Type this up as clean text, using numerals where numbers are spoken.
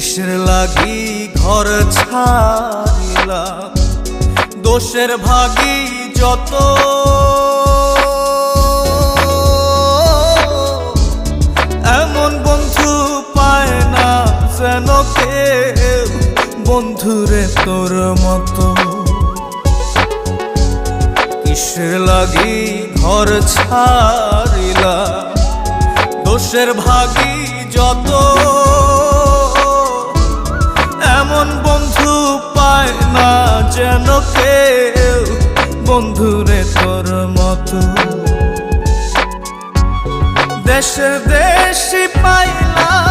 কিসের লাগি ঘর ছাড়িলাম, দোষের ভাগী যত, এমন বন্ধু পায় না যেন কেউ, বন্ধুরে তোর মতো। কিসের লাগি ঘর ছাড়িলাম, দোষের ভাগী যত, এমন বন্ধু পায় না যেন কেউ, বন্ধুরে তোর মতো। দেশে দেশি পাইলাম